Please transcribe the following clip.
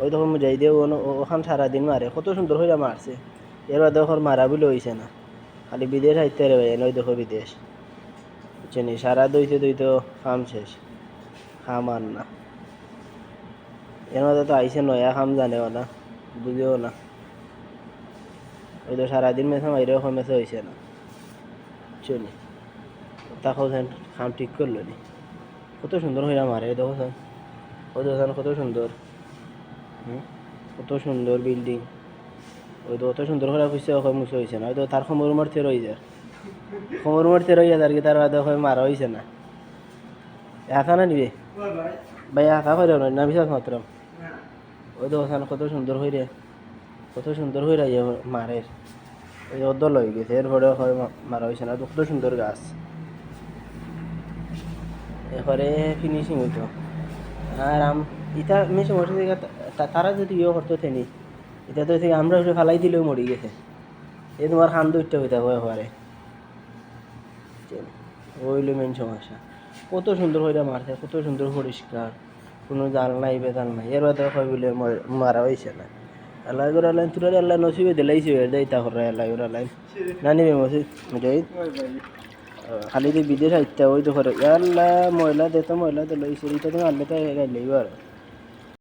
ওই তখন মুজাই দিয়ে ওখান সারাদিন মারে, কত সুন্দর হইয়া মারছে। এর বাদে ওখান মারা বলে হইছে না, খালি বিদেশ আইতে রে ভাই, নই দেখো বিদেশ বুঝছেন, সারা দইতে দইতে খাম শেষ, খাম আর না। এর মধ্যে তো আইসে নয়া খাম জানেও না, বুঝেও না। ওই তো সারাদিন মেসে মাইরেও এখন মেসে হয়েছে না বুঝছেন। তাকেও খাম ঠিক করলো নি, কত সুন্দর হইয়া মারে দেখো স্যার, ওই দোকান কত সুন্দর, কত সুন্দর বিল্ডিং। ওই তো অত সুন্দর করে খুঁজছে ওখানে মুছে হয়েছে না, হয়তো তার খবর মারতে রয়ে যায়, খবর মারতে রয়ে যায় আর কি, তার বাদে ওখানে মারা হয়েছে না। একা না নিবে ভাই, একা করে না বিশ্বাস মাত্র। ওই তো ওখানে কত সুন্দর হয়ে রে, কত সুন্দর হয়ে ইয়ে মারে, ওই অদল হয়ে গেছে, এরপরে হয় মারা হয়েছে না, কত সুন্দর গাছ। এরপরে ফিনিশিং হইতো। আর ইটা আমি সমস্যা থেকে তারা যদি ইয়ে করতো থেনি, এটা তো থেকে আমরা ওটা ফালাই দিলেও মরি গেছে। এই তোমার খান দুইটা হইতে হবে এবারে, ওইলো মেন সমস্যা। কত সুন্দর হইয়া মারছে, কত সুন্দর পরিষ্কার, কোনো জাল নাই বেজাল নাই। এর বাদে হয় বলে মারা হয়েছে না। আল্লাহ করে আল্লাহ তুলে আল্লাহ নসিবে দিলাইছে দেয়তা করে আল্লাহ করে আল্লাহ না নিবে মসজিদ মুজাহিদ, খালি যে বিদেশ আইতা ওই তো করে আল্লাহ ময়লা দিত, ময়লা দিল এটা তুমি আল্লাহ তো গাইলেই আর